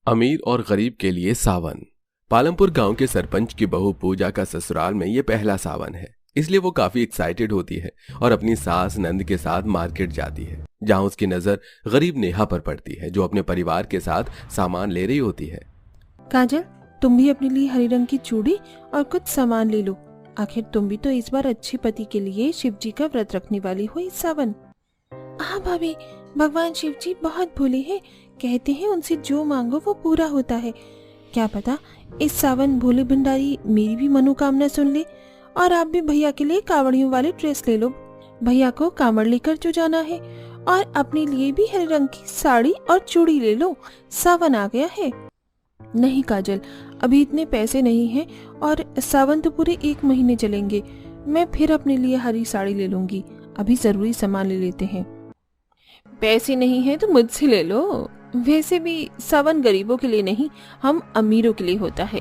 अमीर और गरीब के लिए सावन। पालमपुर गांव के सरपंच की बहू पूजा का ससुराल में ये पहला सावन है, इसलिए वो काफी एक्साइटेड होती है और अपनी सास नंद के साथ मार्केट जाती है, जहां उसकी नजर गरीब नेहा पर पड़ती है, जो अपने परिवार के साथ सामान ले रही होती है। काजल, तुम भी अपने लिए हरे रंग की चूड़ी और कुछ सामान ले लो। आखिर तुम भी तो इस बार अच्छे पति के लिए शिव जी का व्रत रखने वाली हो इस सावन। हाँ भाभी, भगवान शिव जी बहुत भोले हैं, कहते हैं उनसे जो मांगो वो पूरा होता है। क्या पता इस सावन भोले भंडारी मेरी भी मनोकामना सुन ले और आप भी भैया के लिए कांवड़ियों वाली ड्रेस ले लो। भैया को कांवड़ लेकर जो जाना है, और अपने लिए भी हरे रंग की साड़ी और चूड़ी ले लो, सावन आ गया है। नहीं काजल, अभी इतने पैसे नहीं हैं और सावन तो पूरे 1 महीने चलेंगे। मैं फिर अपने लिए हरी साड़ी ले लूंगी, अभी जरूरी सामान ले लेते हैं। पैसे नहीं है तो मुझसे ले लो। वैसे भी सावन गरीबों के लिए नहीं, हम अमीरों के लिए होता है।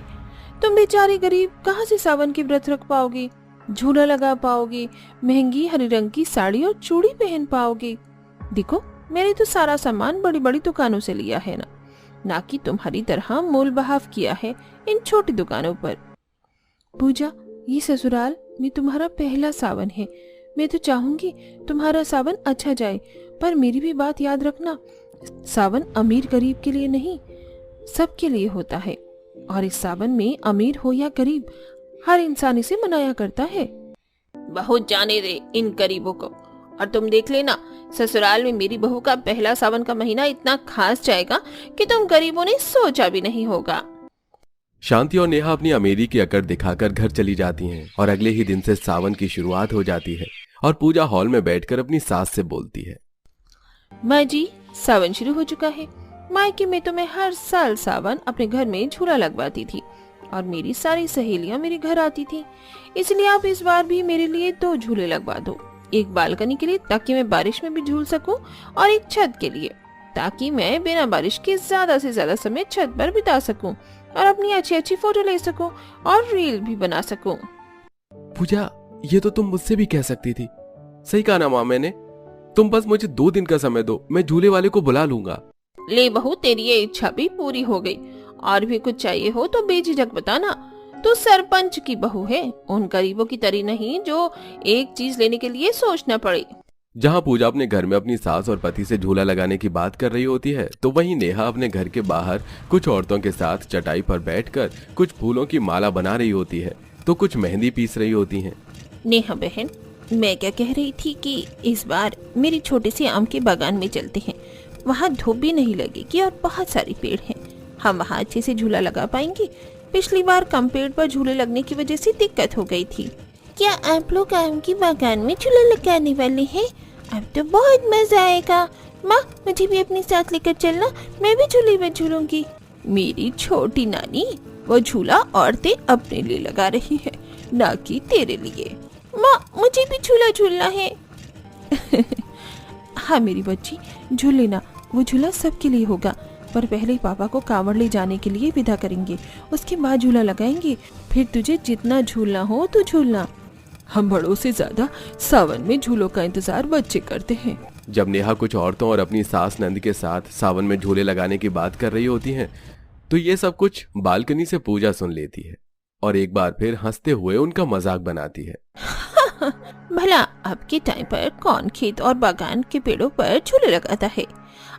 तुम बेचारे गरीब कहाँ से सावन के व्रत रख पाओगे, झूला लगा पाओगे, महंगी हरे रंग की साड़ी और चूड़ी पहन पाओगे। देखो, मैंने तो सारा सामान बड़ी बड़ी दुकानों से लिया है ना कि तुम्हारी तरह मोल बहाव किया है इन छोटी दुकानों पर। पूजा, ये ससुराल में तुम्हारा पहला सावन है। मैं तो चाहूंगी तुम्हारा सावन अच्छा जाए, पर मेरी भी बात याद रखना, सावन अमीर गरीब के लिए नहीं, सबके लिए होता है। और इस सावन में अमीर हो या गरीब, हर इंसान इसे मनाया करता है। बहुत जाने दे इन गरीबों को, और तुम देख लेना, ससुराल में मेरी बहू का पहला सावन का महीना इतना खास जाएगा कि तुम गरीबों ने सोचा भी नहीं होगा। शांति और नेहा अपनी अमीरी की अकड़ दिखाकर घर चली जाती हैं और अगले ही दिन से सावन की शुरुआत हो जाती है और पूजा हॉल में बैठकर अपनी सास से बोलती है। माँ जी, सावन शुरू हो चुका है। मायके में तो मैं हर साल सावन अपने घर में झूला लगवाती थी और मेरी सारी सहेलियां मेरे घर आती थी, इसलिए आप इस बार भी मेरे लिए 2 झूले लगवा दो। एक बालकनी के लिए ताकि मैं बारिश में भी झूल सकूं, और एक छत के लिए ताकि मैं बिना बारिश के ज्यादा से ज्यादा समय छत पर बिता सकूं और अपनी अच्छी अच्छी फोटो ले सकूं और रील भी बना सकूं। पूजा, ये तो तुम मुझसे भी कह सकती थी। सही कहा ना माँ मैंने? तुम बस मुझे 2 दिन का समय दो, मैं झूले वाले को बुला लूंगा। ले बहू, तेरी ये इच्छा भी पूरी हो गई। और भी कुछ चाहिए हो तो बेझिझक बताना। तू सरपंच की बहू है, उन गरीबों की तरह नहीं जो एक चीज लेने के लिए सोचना पड़े। जहाँ पूजा अपने घर में अपनी सास और पति से झूला लगाने की बात कर रही होती है, तो वहीं नेहा अपने घर के बाहर कुछ औरतों के साथ चटाई पर बैठकर कुछ फूलों की माला बना रही होती है, तो कुछ मेहंदी पीस रही होती हैं। नेहा बहन, मैं क्या कह रही थी कि इस बार मेरी छोटे से आम के बागान में चलते हैं। वहाँ धूप भी नहीं लगेगी और बहुत सारे पेड़ हैं, हम वहाँ अच्छे से झूला लगा पाएंगे। पिछली बार कम पेड़ पर झूले लगने की वजह से दिक्कत हो गई थी। क्या आप लोग आम की बागान में झूला लगाने वाले हैं? अब तो बहुत मजा आएगा। माँ, मुझे भी अपनी साथ लेकर चलना, मैं भी झूले में झूलूंगी। मेरी छोटी नानी, वो झूला औरतें अपने लिए लगा रही है, ना कि तेरे लिए। माँ, मुझे भी झूला झूलना है। हाँ मेरी बच्ची, झूल लेना, वो झूला सबके लिए होगा, पर पहले पापा को कांवड़ ले जाने के लिए विदा करेंगे, उसके बाद झूला लगाएंगे, फिर तुझे जितना झूलना हो तो झूलना। हम बड़ों से ज्यादा सावन में झूलों का इंतजार बच्चे करते हैं। जब नेहा कुछ औरतों और अपनी सास नंद के साथ सावन में झूले लगाने की बात कर रही होती हैं, तो ये सब कुछ बालकनी से पूजा सुन लेती है और एक बार फिर हंसते हुए उनका मजाक बनाती है। भला अब के टाइम पर कौन खेत और बागान के पेड़ों पर झूले लगाता है?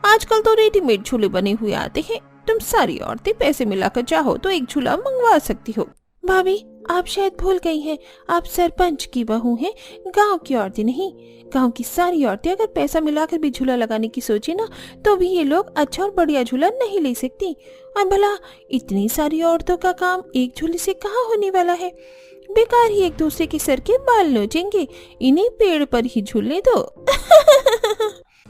आजकल तो रेडीमेड झूले बने हुए आते हैं। तुम सारी औरतें पैसे मिलाकर चाहो तो एक झूला मंगवा सकती हो। भाभी, आप शायद भूल गई हैं, आप सरपंच की बहू हैं, गांव की औरतें नहीं। गांव की सारी औरतें अगर पैसा मिलाकर भी झूला लगाने की सोचे ना, तो भी ये लोग अच्छा और बढ़िया झूला नहीं ले सकती। और भला इतनी सारी औरतों का काम एक झूले से कहाँ होने वाला है? बेकार ही एक दूसरे के सर के बाल नोचेंगे, इन्हीं पेड़ पर ही झूलने दो।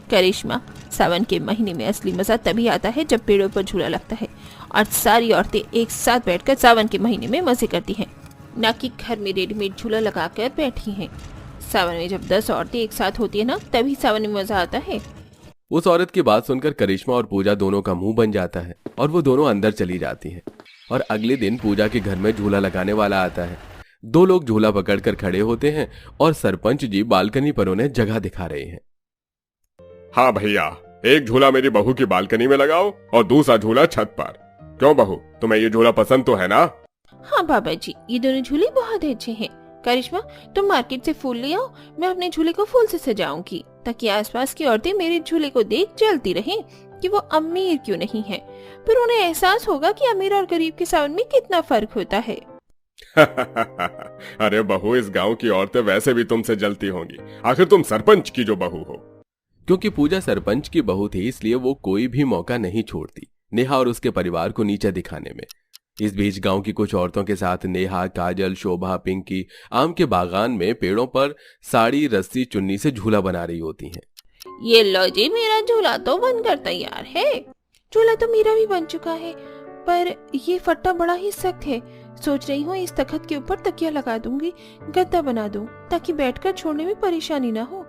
करिश्मा, सावन के महीने में असली मजा तभी आता है जब पेड़ों पर झूला लगता है और सारी औरतें एक साथ बैठकर सावन के महीने में मजे करती हैं, ना कि घर में रेडीमेड झूला लगाकर बैठी हैं। सावन में जब 10 औरतें एक साथ होती है ना, तभी सावन में मजा आता है। उस औरत की बात सुनकर करिश्मा और पूजा दोनों का मुंह बन जाता है और वो दोनों अंदर चली जाती हैं। और अगले दिन पूजा के घर में झूला लगाने वाला आता है। 2 लोग झूला पकड़कर खड़े होते हैं और सरपंच जी बालकनी पर उन्हें जगह दिखा रहे हैं। हाँ भैया, एक झूला मेरी बहू की बालकनी में लगाओ और दूसरा झूला छत पर। क्यों बहू, तुम्हें ये झूला पसंद तो है ना? हाँ बाबा जी, ये दोनों झूले बहुत अच्छे हैं। करिश्मा, तुम मार्केट से फूल ले आओ, मैं अपने झूले को फूल से सजाऊंगी ताकि आसपास की औरतें मेरे झूले को देख जलती रहें कि वो अमीर क्यों नहीं है। फिर उन्हें एहसास होगा कि अमीर और गरीब के सावन में कितना फर्क होता है। अरे बहू, इस गांव की औरतें वैसे भी तुमसे जलती होंगी, आखिर तुम सरपंच की जो बहू हो। क्योंकि पूजा सरपंच की बहू थी इसलिए वो कोई भी मौका नहीं छोड़ती नेहा और उसके परिवार को नीचा दिखाने में। इस बीच गांव की कुछ औरतों के साथ नेहा, काजल, शोभा, पिंकी आम के बागान में पेड़ों पर साड़ी, रस्सी, चुन्नी से झूला बना रही होती हैं। ये लो जी, मेरा झूला तो बनकर तैयार है। झूला तो मेरा भी बन चुका है, पर ये फट्टा बड़ा ही सख्त है। सोच रही हूँ इस तख्त के ऊपर तकिया लगा दूंगी, गद्दा बना दूं ताकि बैठकर छोड़ने में परेशानी ना हो।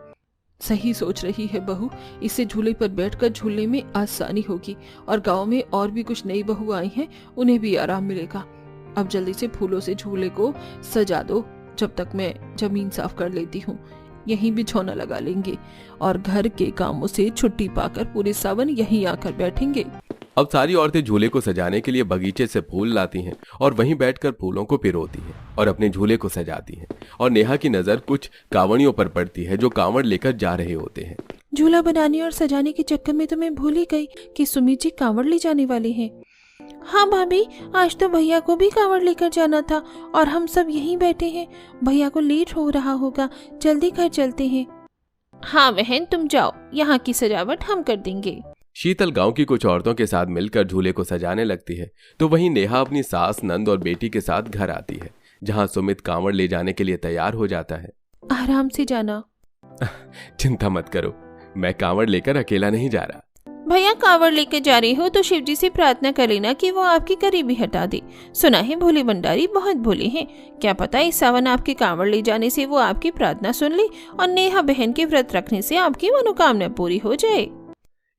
सही सोच रही है बहू, इससे झूले पर बैठकर झूलने में आसानी होगी और गांव में और भी कुछ नई बहू आई हैं, उन्हें भी आराम मिलेगा। अब जल्दी से फूलों से झूले को सजा दो, जब तक मैं जमीन साफ कर लेती हूँ। यहीं बिछौना लगा लेंगे और घर के कामों से छुट्टी पाकर पूरे सावन यहीं आकर बैठेंगे। अब सारी औरतें झूले को सजाने के लिए बगीचे से फूल लाती हैं और वहीं बैठकर फूलों को पिरोती हैं और अपने झूले को सजाती हैं। और नेहा की नजर कुछ कांवड़ियों पर पड़ती है जो कांवड़ लेकर जा रहे होते हैं। झूला बनाने और सजाने के चक्कर में तो मैं भूल ही गई कि सुमित जी कांवड़ ले जाने वाले हैं। हाँ भाभी, आज तो भैया को भी कांवड़ लेकर जाना था और हम सब यहीं बैठे हैं। भैया को लेट हो रहा होगा, जल्दी घर चलते हैं। हाँ बहन, तुम जाओ, यहाँ की सजावट हम कर देंगे। शीतल गांव की कुछ औरतों के साथ मिलकर झूले को सजाने लगती है तो वहीं नेहा अपनी सास, नंद और बेटी के साथ घर आती है, जहां सुमित कांवड़ ले जाने के लिए तैयार हो जाता है। आराम से जाना। चिंता मत करो, मैं कांवड़ लेकर अकेला नहीं जा रहा। भैया, कांवड़ लेकर जा रही हो तो शिव जी से प्रार्थना कर लेना कि वो आपकी गरीबी हटा दे। सुना है भोले भंडारी बहुत भोले हैं, क्या पता इस सावन आपके कांवड़ ले जाने से वो आपकी प्रार्थना सुन ले और नेहा बहन के व्रत रखने से आपकी मनोकामना पूरी हो जाए।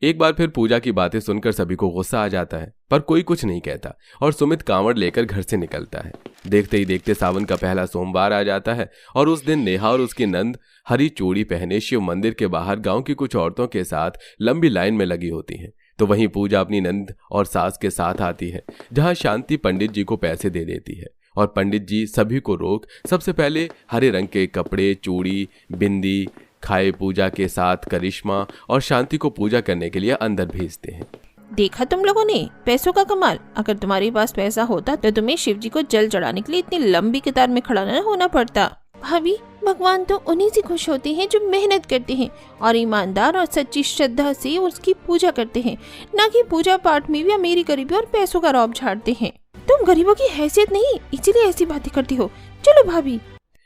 एक बार फिर पूजा की बातें सुनकर सभी को गुस्सा आ जाता है, पर कोई कुछ नहीं कहता और सुमित कांवड़ लेकर घर से निकलता है। देखते ही देखते सावन का पहला सोमवार आ जाता है और उस दिन नेहा और उसकी नंद हरी चूड़ी पहने शिव मंदिर के बाहर गांव की कुछ औरतों के साथ लंबी लाइन में लगी होती हैं। तो वहीं पूजा अपनी नंद और सास के साथ आती है, जहां शांति पंडित जी को पैसे दे देती है और पंडित जी सभी को रोक सबसे पहले हरे रंग के कपड़े, चूड़ी, बिंदी खाए पूजा के साथ करिश्मा और शांति को पूजा करने के लिए अंदर भेजते हैं। देखा तुम लोगों ने पैसों का कमाल। अगर तुम्हारे पास पैसा होता तो तुम्हें शिव जी को जल चढ़ाने के लिए इतनी लंबी कतार में खड़ा न होना पड़ता। भाभी, भगवान तो उन्हीं से खुश होते हैं जो मेहनत करते हैं और ईमानदार और सच्ची श्रद्धा से उसकी पूजा करते हैं, न कि पूजा पाठ में भी अमीरी गरीबी और पैसों का रौब झाड़ते हैं। तुम गरीबों की हैसियत नहीं, इसीलिए ऐसी बातें करती हो। चलो भाभी।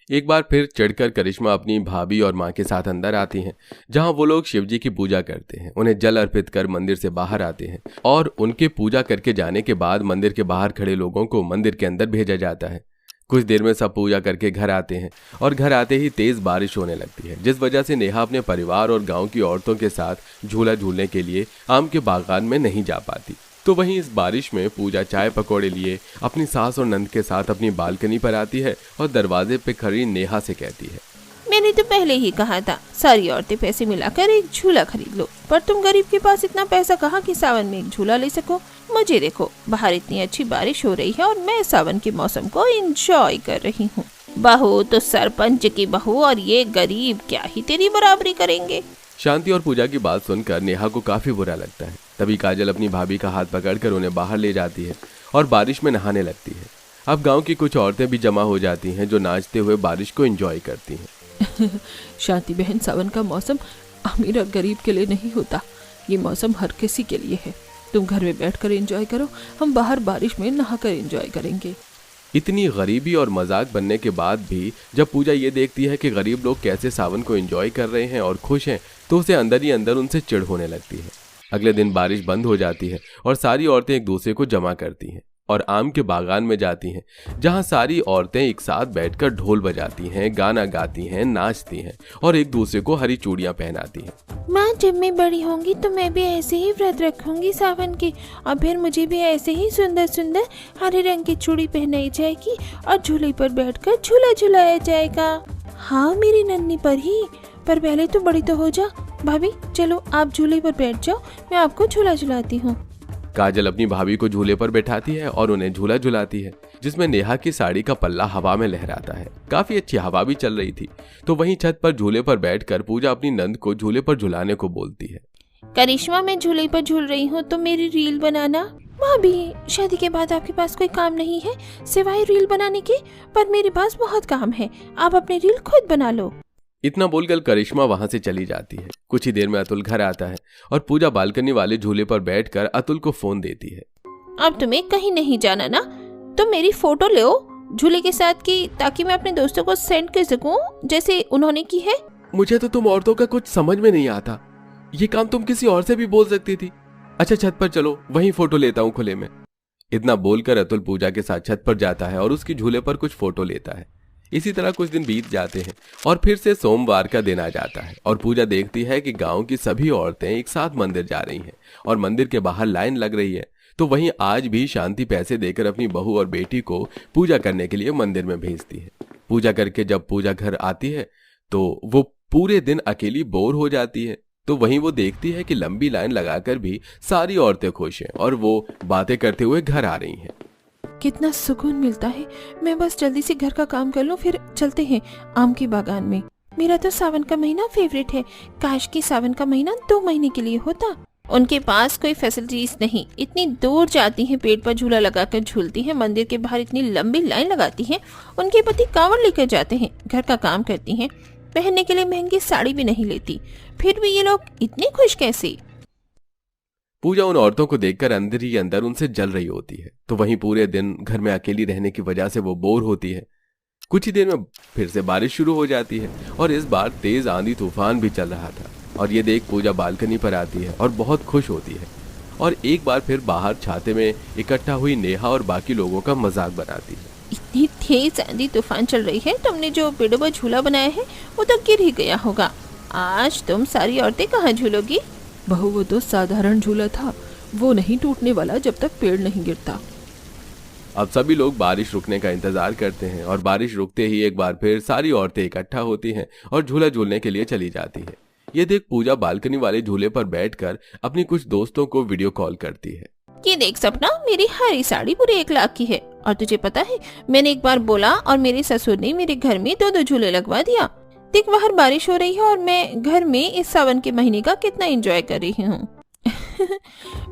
एक बार फिर चढ़कर करिश्मा अपनी भाभी और माँ के साथ अंदर आती हैं, जहां वो लोग शिवजी की पूजा करते हैं, उन्हें जल अर्पित कर मंदिर से बाहर आते हैं और उनके पूजा करके जाने के बाद मंदिर के बाहर खड़े लोगों को मंदिर के अंदर भेजा जाता है। कुछ देर में सब पूजा करके घर आते हैं और घर आते ही तेज बारिश होने लगती है, जिस वजह से नेहा अपने परिवार और गाँव की औरतों के साथ झूला झूलने के लिए आम के बागान में नहीं जा पाती। तो वहीं इस बारिश में पूजा चाय पकौड़े लिए अपनी सास और नंद के साथ अपनी बालकनी पर आती है और दरवाजे पे खड़ी नेहा से कहती है, मैंने तो पहले ही कहा था सारी औरतें पैसे मिलाकर एक झूला खरीद लो, पर तुम गरीब के पास इतना पैसा कहाँ कि सावन में एक झूला ले सको। मुझे देखो, बाहर इतनी अच्छी बारिश हो रही है और मैं सावन के मौसम को एंजॉय कर रही हूँ। बहू तो सरपंच की बहू और ये गरीब क्या ही तेरी बराबरी करेंगे। शांति और पूजा की बात सुनकर नेहा को काफी बुरा लगता है। तभी काजल अपनी भाभी का हाथ पकड़कर उन्हें बाहर ले जाती है और बारिश में नहाने लगती है। अब गांव की कुछ औरतें भी जमा हो जाती हैं जो नाचते हुए बारिश को एंजॉय करती हैं। शांति बहन, सावन का मौसम अमीर और गरीब के लिए नहीं होता, ये मौसम हर किसी के लिए है। तुम घर में बैठकर एंजॉय करो, हम बाहर बारिश में नहाकर एंजॉय करेंगे। इतनी गरीबी और मजाक बनने के बाद भी जब पूजा ये देखती है कि गरीब लोग कैसे सावन को एंजॉय कर रहे हैं और खुश हैं, तो उसे अंदर ही अंदर उनसे चिढ़ होने लगती है। अगले दिन बारिश बंद हो जाती है और सारी औरतें एक दूसरे को जमा करती हैं और आम के बागान में जाती हैं, जहां सारी औरतें एक साथ बैठकर ढोल बजाती हैं, गाना गाती हैं, नाचती हैं और एक दूसरे को हरी चूड़ियां पहनाती हैं। माँ, जब मैं बड़ी होंगी तो मैं भी ऐसे ही व्रत रखूंगी सावन के, और फिर मुझे भी ऐसे ही सुंदर सुंदर हरे रंग की चूड़ी पहनाई जाएगी और झूले पर बैठकर झूला झुलाया जाएगा। हाँ मेरी नन्ही पर ही, पर पहले तो बड़ी तो हो जा। भाभी चलो, आप झूले पर बैठ जाओ, मैं आपको झूला झुलाती हूँ। काजल अपनी भाभी को झूले पर बैठाती है और उन्हें झूला झुलाती है, जिसमें नेहा की साड़ी का पल्ला हवा में लहराता है। काफी अच्छी हवा भी चल रही थी। तो वहीं छत पर झूले पर बैठकर पूजा अपनी नंद को झूले पर झुलाने को बोलती है। करिश्मा, मैं झूले पर झूल रही हूँ तो मेरी रील बनाना। भाभी, शादी के बाद आपके पास कोई काम नहीं है सिवाय रील बनाने के? पर मेरे पास बहुत काम है, आप अपनी रील खुद बना लो। इतना बोलकर करिश्मा वहां से चली जाती है। कुछ ही देर में अतुल घर आता है और पूजा बालकनी वाले झूले पर बैठकर अतुल को फोन देती है। अब तुम्हें कहीं नहीं जाना ना, तुम मेरी फोटो लो झूले के साथ की, ताकि मैं अपने दोस्तों को सेंड कर सकूं जैसे उन्होंने की है। मुझे तो तुम औरतों का कुछ समझ में नहीं आता, ये काम तुम किसी और से भी बोल सकती थी। अच्छा छत पर चलो, वहीं फोटो लेता हूँ खुले में। इतना बोलकर अतुल पूजा के साथ छत पर जाता है और उसकी झूले पर कुछ फोटो लेता है। इसी तरह कुछ दिन बीत जाते हैं और फिर से सोमवार का दिन आ जाता है और पूजा देखती है कि गांव की सभी औरतें एक साथ मंदिर जा रही हैं और मंदिर के बाहर लाइन लग रही है। तो वहीं आज भी शांति पैसे देकर अपनी बहू और बेटी को पूजा करने के लिए मंदिर में भेजती है। पूजा करके जब पूजा घर आती है तो वो पूरे दिन अकेली बोर हो जाती है। तो वहीं वो देखती है कि लंबी लाइन लगाकर भी सारी औरतें खुश हैं और वो बातें करते हुए घर आ रही हैं। कितना सुकून मिलता है। मैं बस जल्दी से घर का काम कर लूं, फिर चलते हैं आम के बागान में। मेरा तो सावन का महीना फेवरेट है। काश की सावन का महीना 2 महीने के लिए होता। उनके पास कोई फैसिलिटीज नहीं, इतनी दूर जाती हैं, पेड़ पर झूला लगाकर झूलती हैं, मंदिर के बाहर इतनी लंबी लाइन लगाती हैं। उनके पति कांवड़ लेकर जाते हैं, घर का काम करती हैं, पहनने के लिए महंगी साड़ी भी नहीं लेती, फिर भी ये लोग इतने खुश कैसे? पूजा उन औरतों को देखकर अंदर ही अंदर उनसे जल रही होती है। तो वहीं पूरे दिन घर में अकेली रहने की वजह से वो बोर होती है। कुछ ही देर में फिर से बारिश शुरू हो जाती है और इस बार तेज आंधी तूफान भी चल रहा था। और ये देख पूजा बालकनी पर आती है और बहुत खुश होती है और एक बार फिर बाहर छाते में इकट्ठा हुई नेहा और बाकी लोगों का मजाक बनाती है। इतनी तेज आंधी तूफान चल रही है, तुमने जो पेड़ों पर झूला बनाया है वो तो गिर ही गया होगा। आज तुम सारी औरतें कहाँ झूलोगी? बहू, वो तो साधारण झूला था, वो नहीं टूटने वाला जब तक पेड़ नहीं गिरता। अब सभी लोग बारिश रुकने का इंतजार करते हैं और बारिश रुकते ही एक बार फिर सारी औरतें इकट्ठा होती हैं और झूला झूलने के लिए चली जाती है। ये देख पूजा बालकनी वाले झूले पर बैठकर अपनी कुछ दोस्तों को वीडियो कॉल करती है। ये देख सपना, मेरी हरी साड़ी पूरे 1 लाख की है और तुझे पता है मैंने एक बार बोला और मेरे ससुर ने मेरे घर में 2-2 झूले लगवा दिया। देख बाहर बारिश हो रही है और मैं घर में इस सावन के महीने का कितना एंजॉय कर रही हूँ।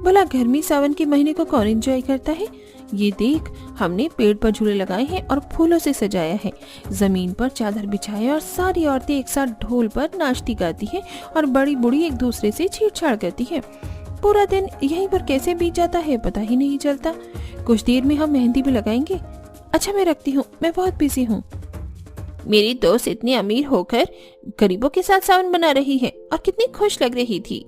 भला घर में सावन के महीने को कौन एंजॉय करता है? ये देख, हमने पेड़ पर झूले लगाए हैं और फूलों से सजाया है, जमीन पर चादर बिछाए और सारी औरतें एक साथ ढोल पर नाचती गाती हैं और बड़ी बूढ़ी एक दूसरे से छेड़छाड़ करती हैं। पूरा दिन यहीं पर कैसे बीत जाता है पता ही नहीं चलता। कुछ देर में हम मेहंदी भी लगाएंगे। अच्छा मैं रखती हूँ, मैं बहुत बिजी हूँ। मेरी दोस्त इतनी अमीर होकर गरीबों के साथ सावन बना रही है और कितनी खुश लग रही थी।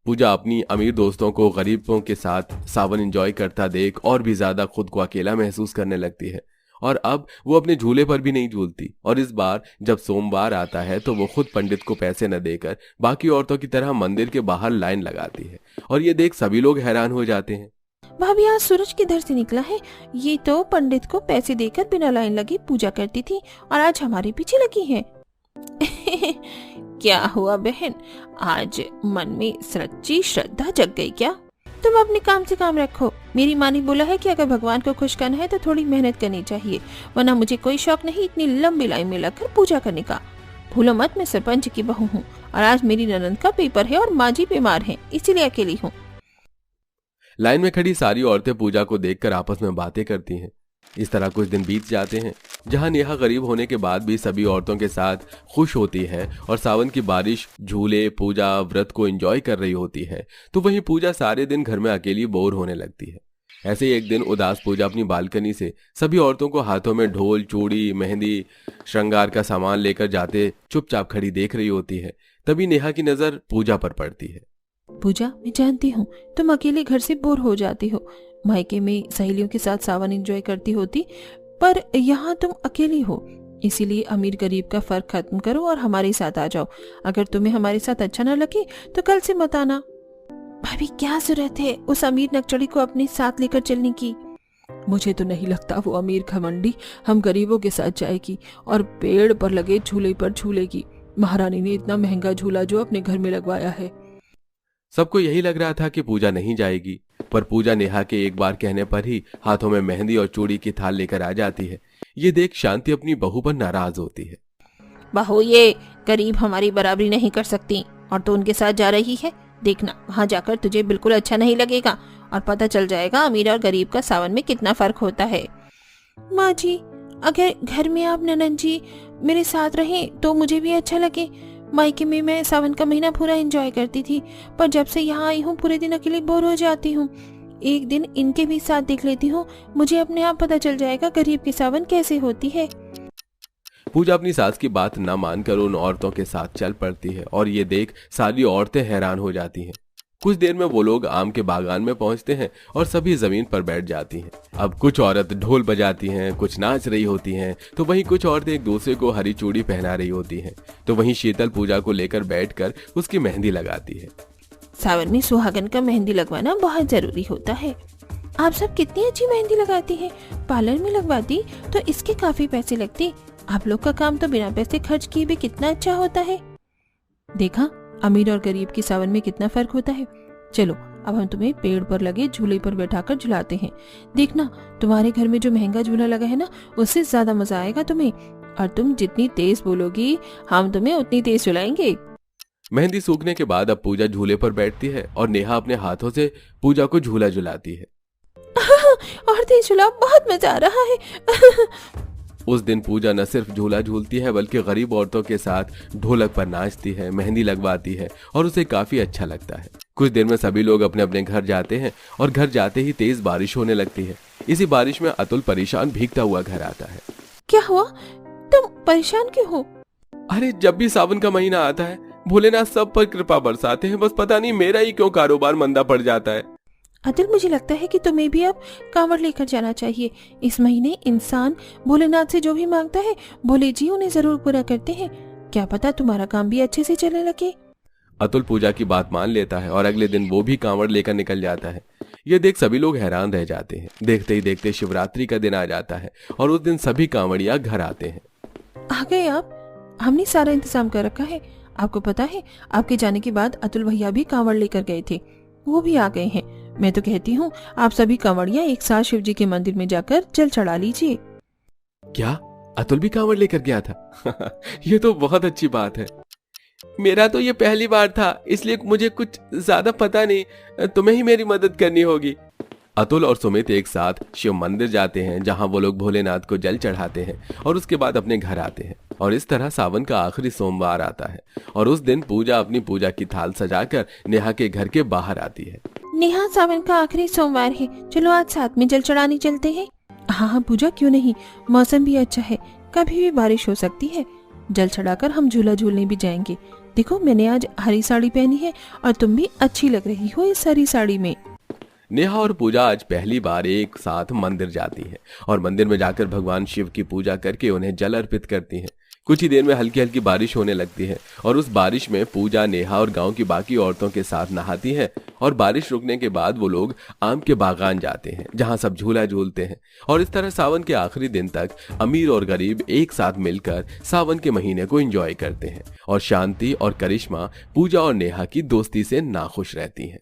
पूजा अपनी अमीर दोस्तों को गरीबों के साथ सावन एंजॉय करता देख और भी ज्यादा खुद को अकेला महसूस करने लगती है और अब वो अपने झूले पर भी नहीं झूलती। और इस बार जब सोमवार आता है तो वो खुद पंडित को पैसे न देकर बाकी औरतों की तरह मंदिर के बाहर लाइन लगाती है और ये देख सभी लोग हैरान हो जाते हैं। भाभी, आज सूरज किधर से निकला है? ये तो पंडित को पैसे देकर बिना लाइन लगे पूजा करती थी और आज हमारे पीछे लगी है। क्या हुआ बहन, आज मन में सच्ची श्रद्धा जग गई क्या? तुम अपने काम से काम रखो। मेरी माँ ने बोला है कि अगर भगवान को खुश करना है तो थोड़ी मेहनत करनी चाहिए, वरना मुझे कोई शौक नहीं इतनी लंबी लाइन में लगकर पूजा करने का। भूलो मत, मैं सरपंच की बहू हूँ और आज मेरी ननद का पेपर है और माँ जी बीमार है, इसीलिए अकेली हूँ। लाइन में खड़ी सारी औरतें पूजा को देखकर आपस में बातें करती हैं। इस तरह कुछ दिन बीत जाते हैं जहां नेहा गरीब होने के बाद भी सभी औरतों के साथ खुश होती है और सावन की बारिश, झूले, पूजा, व्रत को एंजॉय कर रही होती है। तो वहीं पूजा सारे दिन घर में अकेली बोर होने लगती है। ऐसे ही एक दिन उदास पूजा अपनी बालकनी से सभी औरतों को हाथों में ढोल, चूड़ी, मेहंदी, श्रृंगार का सामान लेकर जाते चुपचाप खड़ी देख रही होती है। तभी नेहा की नजर पूजा पर पड़ती है। पूजा, मैं जानती हूँ तुम अकेले घर से बोर हो जाती हो। मायके में सहेलियों के साथ सावन एंजॉय करती होती, पर यहाँ तुम अकेली हो। इसीलिए अमीर गरीब का फर्क खत्म करो और हमारे साथ आ जाओ। अगर तुम्हें हमारे साथ अच्छा न लगे तो कल से मत आना। भाभी, क्या जरूरत है उस अमीर नकचड़ी को अपने साथ लेकर चलने की? मुझे तो नहीं लगता वो अमीर घमंडी हम गरीबों के साथ जाएगी और पेड़ पर लगे झूले पर झूलेगी। महारानी ने इतना महंगा झूला जो अपने घर में लगवाया है। सबको यही लग रहा था कि पूजा नहीं जाएगी, पर पूजा नेहा के एक बार कहने पर ही हाथों में मेहंदी और चूड़ी की थाल लेकर आ जाती है। ये देख शांति अपनी बहू पर नाराज होती है। बहू, ये गरीब हमारी बराबरी नहीं कर सकती और तू उनके साथ जा रही है। देखना, वहाँ जाकर तुझे बिल्कुल अच्छा नहीं लगेगा और पता चल जाएगा अमीर और गरीब का सावन में कितना फर्क होता है। माँ जी, अगर घर में आप ननद जी मेरे साथ रहें तो मुझे भी अच्छा लगे। मायके में मैं सावन का महीना पूरा एंजॉय करती थी, पर जब से यहाँ आई हूँ पूरे दिन अकेले बोर हो जाती हूँ। एक दिन इनके भी साथ देख लेती हूँ, मुझे अपने आप पता चल जाएगा गरीब की सावन कैसे होती है। पूजा अपनी सास की बात न मानकर उन औरतों के साथ चल पड़ती है और ये देख सारी औरतें हैरान हो जाती हैं। कुछ देर में वो लोग आम के बागान में पहुंचते हैं और सभी जमीन पर बैठ जाती हैं। अब कुछ औरत ढोल बजाती हैं, कुछ नाच रही होती हैं, तो वहीं कुछ औरतें एक दूसरे को हरी चूड़ी पहना रही होती हैं। तो वहीं शीतल पूजा को लेकर बैठकर उसकी मेहंदी लगाती है। सावन में सुहागन का मेहंदी लगवाना बहुत जरूरी होता है। आप सब कितनी अच्छी मेहंदी लगाती हैं। पार्लर में लगवाती तो इसके काफी पैसे लगते। आप लोग का काम तो बिना पैसे खर्च किए भी कितना अच्छा होता है। देखा, अमीर और गरीब की सावन में कितना फर्क होता है। चलो, अब हम तुम्हें पेड़ पर लगे झूले पर बैठाकर झुलाते हैं। देखना, तुम्हारे घर में जो महंगा झूला लगा है ना, उससे ज्यादा मजा आएगा तुम्हें। और तुम जितनी तेज बोलोगी हम तुम्हें उतनी तेज झुलाएंगे। मेहंदी सूखने के बाद अब पूजा झूले पर बैठती है और नेहा अपने हाथों से पूजा को झूला झुलाती है। और तेज झुलाओ, बहुत मजा आ रहा है। उस दिन पूजा न सिर्फ झूला झूलती है बल्कि गरीब औरतों के साथ ढोलक पर नाचती है, मेहंदी लगवाती है और उसे काफी अच्छा लगता है। कुछ देर में सभी लोग अपने अपने घर जाते हैं और घर जाते ही तेज बारिश होने लगती है। इसी बारिश में अतुल परेशान भीगता हुआ घर आता है। क्या हुआ? तुम परेशान क्यों हो? अरे, जब भी सावन का महीना आता है भोलेनाथ सब पर कृपा बरसाते हैं, बस पता नहीं मेरा ही क्यों कारोबार मंदा पड़ जाता है। अतुल, मुझे लगता है कि तुम्हें भी अब कांवड़ लेकर जाना चाहिए। इस महीने इंसान भोलेनाथ से जो भी मांगता है भोले जी उन्हें जरूर पूरा करते हैं। क्या पता तुम्हारा काम भी अच्छे से चलने लगे। अतुल पूजा की बात मान लेता है और अगले दिन वो भी कांवड़ लेकर निकल जाता है। ये देख सभी लोग हैरान रह जाते हैं। देखते ही देखते शिवरात्रि का दिन आ जाता है और उस दिन सभी कांवड़िया घर आते हैं। आ गए आप? हमने सारा इंतजाम कर रखा है। आपको पता है, आपके जाने के बाद अतुल भैया भी कांवड़ लेकर गए थे, वो भी आ गए हैं। मैं तो कहती हूँ आप सभी कांवड़िया एक साथ शिव जी के मंदिर में जाकर जल चढ़ा लीजिए। क्या अतुल भी कांवड़ लेकर गया था? ये तो बहुत अच्छी बात है। मेरा तो ये पहली बार था, इसलिए मुझे कुछ ज्यादा पता नहीं। तुम्हें ही मेरी मदद करनी होगी। अतुल और सुमित एक साथ शिव मंदिर जाते हैं, जहां वो लोग भोलेनाथ को जल चढ़ाते हैं और उसके बाद अपने घर आते हैं। और इस तरह सावन का आखिरी सोमवार आता है और उस दिन पूजा अपनी पूजा की थाल सजाकर नेहा के घर के बाहर आती है। नेहा, सावन का आखिरी सोमवार है, चलो आज साथ में जल चढ़ाने चलते हैं। हाँ पूजा, क्यों नहीं। मौसम भी अच्छा है, कभी भी बारिश हो सकती है। जल चढ़ाकर हम झूला झूलने भी जाएंगे। देखो, मैंने आज हरी साड़ी पहनी है और तुम भी अच्छी लग रही हो इस हरी साड़ी में। नेहा और पूजा आज पहली बार एक साथ मंदिर जाती है और मंदिर में जाकर भगवान शिव की पूजा करके उन्हें जल अर्पित करती हैं। कुछ ही देर में हल्की हल्की बारिश होने लगती है और उस बारिश में पूजा, नेहा और गांव की बाकी औरतों के साथ नहाती है। और बारिश रुकने के बाद वो लोग आम के बागान जाते हैं, जहां सब झूला झूलते हैं। और इस तरह सावन के आखिरी दिन तक अमीर और गरीब एक साथ मिलकर सावन के महीने को एंजॉय करते हैं। और शांति और करिश्मा पूजा और नेहा की दोस्ती से नाखुश रहती हैं।